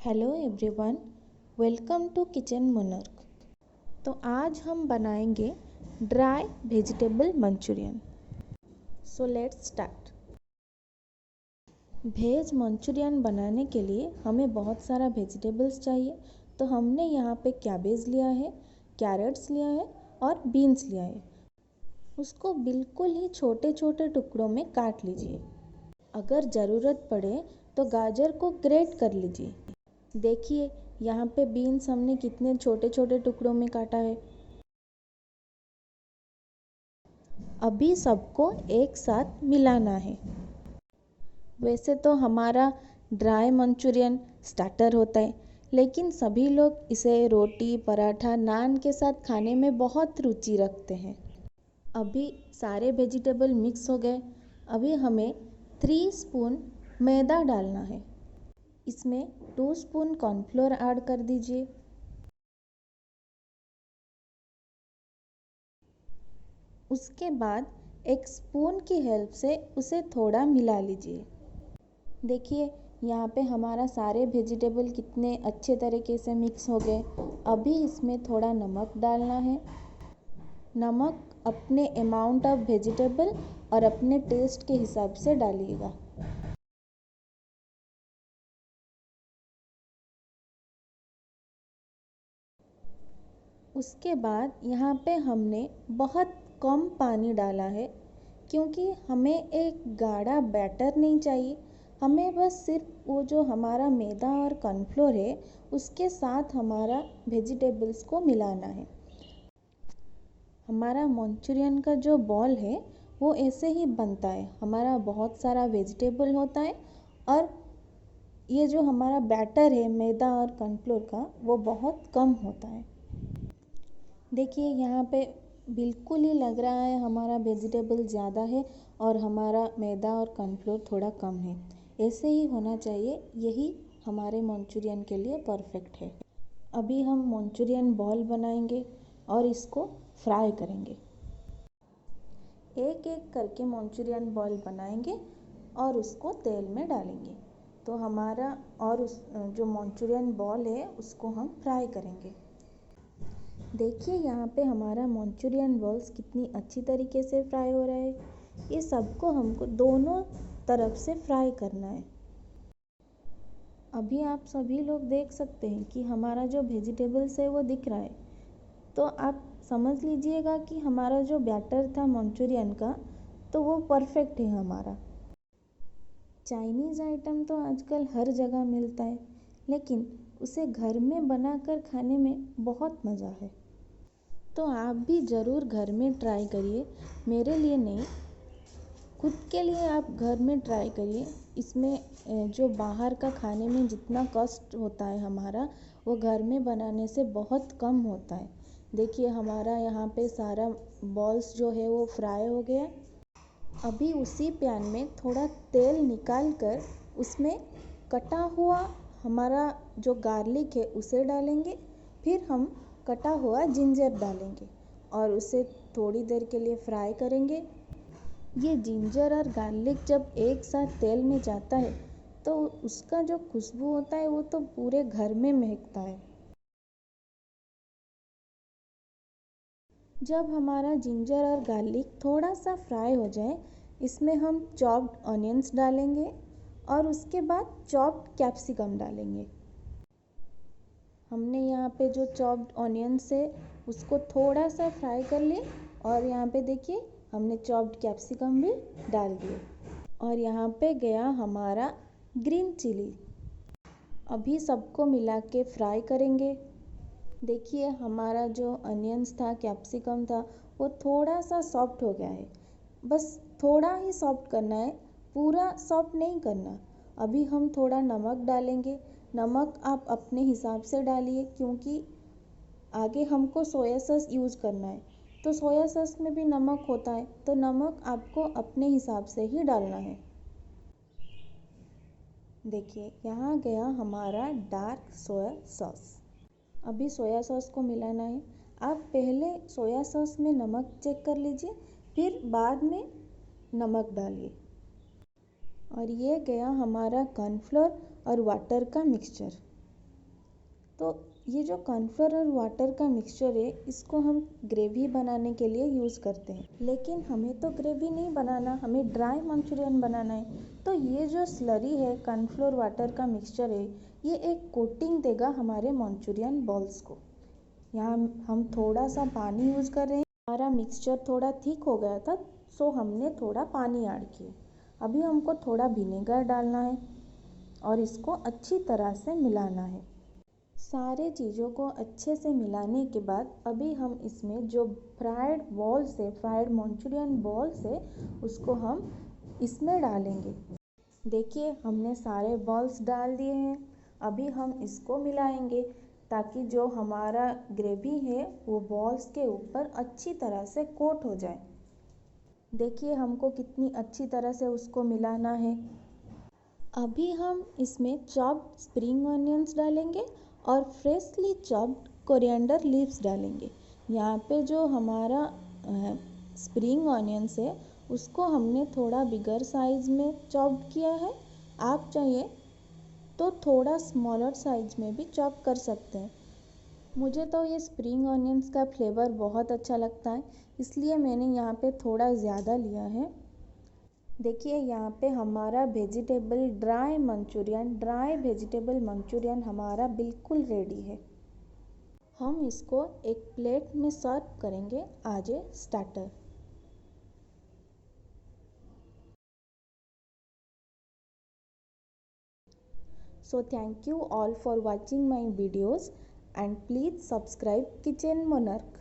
Hello everyone, welcome to Kitchen Monarch. तो आज हम बनाएंगे dry vegetable Manchurian. So let's start. Veg Manchurian बनाने के लिए हमें बहुत सारा वेजिटेबल्स चाहिए। तो हमने यहाँ पे कैबेज लिया है, कैरेट्स लिया है और बीन्स लिया है। उसको बिल्कुल ही छोटे छोटे टुकड़ों में काट लीजिए। अगर ज़रूरत पड़े तो गाजर को ग्रेट कर लीजिए। देखिए यहाँ पे बीन्स हमने कितने छोटे छोटे टुकड़ों में काटा है। अभी सबको एक साथ मिलाना है। वैसे तो हमारा ड्राई मंचूरियन स्टार्टर होता है, लेकिन सभी लोग इसे रोटी, पराठा, नान के साथ खाने में बहुत रुचि रखते हैं। अभी सारे वेजिटेबल मिक्स हो गए। अभी हमें 3 स्पून मैदा डालना है। इसमें 2 स्पून कॉर्नफ्लोर ऐड कर दीजिए। उसके बाद एक स्पून की हेल्प से उसे थोड़ा मिला लीजिए। देखिए यहाँ पे हमारा सारे वेजिटेबल कितने अच्छे तरीके से मिक्स हो गए। अभी इसमें थोड़ा नमक डालना है। नमक अपने अमाउंट ऑफ वेजिटेबल और अपने टेस्ट के हिसाब से डालिएगा। उसके बाद यहाँ पे हमने बहुत कम पानी डाला है, क्योंकि हमें एक गाढ़ा बैटर नहीं चाहिए। हमें बस सिर्फ वो जो हमारा मैदा और कॉर्नफ्लोर है उसके साथ हमारा वेजिटेबल्स को मिलाना है। हमारा मंचूरियन का जो बॉल है वो ऐसे ही बनता है। हमारा बहुत सारा वेजिटेबल होता है और ये जो हमारा बैटर है मैदा और कॉर्नफ्लोर का वो बहुत कम होता है। देखिए यहाँ पे बिल्कुल ही लग रहा है हमारा वेजिटेबल ज़्यादा है और हमारा मैदा और कॉर्नफ्लोर थोड़ा कम है। ऐसे ही होना चाहिए, यही हमारे मंचूरियन के लिए परफेक्ट है। अभी हम मंचूरियन बॉल बनाएंगे और इसको फ्राई करेंगे। एक एक करके मंचूरियन बॉल बनाएंगे और उसको तेल में डालेंगे। तो हमारा और उस जो मंचूरियन बॉल है उसको हम फ्राई करेंगे। देखिए यहाँ पे हमारा मंचूरियन बॉल्स कितनी अच्छी तरीके से फ्राई हो रहा है। ये सबको हमको दोनों तरफ से फ्राई करना है। अभी आप सभी लोग देख सकते हैं कि हमारा जो वेजिटेबल्स है वो दिख रहा है। तो आप समझ लीजिएगा कि हमारा जो बैटर था मंचूरियन का तो वो परफेक्ट है हमारा। चाइनीज़ आइटम तो आजकल हर जगह मिलता है, लेकिन उसे घर में बनाकर खाने में बहुत मज़ा है। तो आप भी ज़रूर घर में ट्राई करिए। मेरे लिए नहीं, खुद के लिए आप घर में ट्राई करिए। इसमें जो बाहर का खाने में जितना कॉस्ट होता है हमारा, वो घर में बनाने से बहुत कम होता है। देखिए हमारा यहाँ पे सारा बॉल्स जो है वो फ्राई हो गया। अभी उसी पैन में थोड़ा तेल निकाल कर उसमें कटा हुआ हमारा जो गार्लिक है उसे डालेंगे। फिर हम कटा हुआ जिंजर डालेंगे और उसे थोड़ी देर के लिए फ्राई करेंगे। ये जिंजर और गार्लिक जब एक साथ तेल में जाता है तो उसका जो खुशबू होता है वो तो पूरे घर में महकता है। जब हमारा जिंजर और गार्लिक थोड़ा सा फ्राई हो जाए, इसमें हम चॉप्ड ऑनियंस डालेंगे और उसके बाद चॉप्ड कैप्सिकम डालेंगे। हमने यहाँ पे जो चॉप्ड ऑनियंस है उसको थोड़ा सा फ्राई कर लिए और यहाँ पे देखिए हमने चॉप्ड कैप्सिकम भी डाल दिए और यहाँ पे गया हमारा ग्रीन चिली। अभी सबको मिला के फ्राई करेंगे। देखिए हमारा जो अनियंस था, कैप्सिकम था, वो थोड़ा सा सॉफ्ट हो गया है। बस थोड़ा ही सॉफ्ट करना है, पूरा सॉफ्ट नहीं करना। अभी हम थोड़ा नमक डालेंगे। नमक आप अपने हिसाब से डालिए, क्योंकि आगे हमको सोया सॉस यूज़ करना है। तो सोया सॉस में भी नमक होता है, तो नमक आपको अपने हिसाब से ही डालना है। देखिए यहाँ गया हमारा डार्क सोया सॉस। अभी सोया सॉस को मिलाना है। आप पहले सोया सॉस में नमक चेक कर लीजिए, फिर बाद में नमक डालिए। और ये गया हमारा कॉर्नफ्लोर और वाटर का मिक्सचर। तो ये जो कॉर्नफ्लोर और वाटर का मिक्सचर है, इसको हम ग्रेवी बनाने के लिए यूज़ करते हैं। लेकिन हमें तो ग्रेवी नहीं बनाना, हमें ड्राई मंचूरियन बनाना है। तो ये जो स्लरी है, कॉर्नफ्लोर वाटर का मिक्सचर है, ये एक कोटिंग देगा हमारे मंचूरियन बॉल्स को। यहाँ हम थोड़ा सा पानी यूज़ कर रहे हैं। हमारा मिक्सचर थोड़ा थिक हो गया था, सो हमने थोड़ा पानी ऐड किया। अभी हमको थोड़ा विनेगर डालना है और इसको अच्छी तरह से मिलाना है। सारे चीज़ों को अच्छे से मिलाने के बाद अभी हम इसमें जो फ्राइड बॉल्स है, फ्राइड मंचूरियन बॉल्स है, उसको हम इसमें डालेंगे। देखिए, हमने सारे बॉल्स डाल दिए हैं। अभी हम इसको मिलाएंगे ताकि जो हमारा ग्रेवी है वो बॉल्स के ऊपर अच्छी तरह से कोट हो जाए। देखिए हमको कितनी अच्छी तरह से उसको मिलाना है। अभी हम इसमें चॉप्ड स्प्रिंग ऑनियंस डालेंगे और फ्रेशली चॉप्ड कोरिएंडर लीव्स डालेंगे। यहाँ पे जो हमारा स्प्रिंग ऑनियंस है, उसको हमने थोड़ा बिगर साइज़ में चॉप किया है। आप चाहिए तो थोड़ा स्मॉलर साइज़ में भी चॉप कर सकते हैं। मुझे तो ये स्प्रिंग ऑनियंस का फ्लेवर बहुत अच्छा लगता है, इसलिए मैंने यहाँ पे थोड़ा ज़्यादा लिया है। देखिए यहाँ पे हमारा ड्राई वेजिटेबल मंचूरियन हमारा बिल्कुल रेडी है। हम इसको एक प्लेट में सर्व करेंगे as a starter. So thank you all for watching my videos and please subscribe Kitchen Monarch.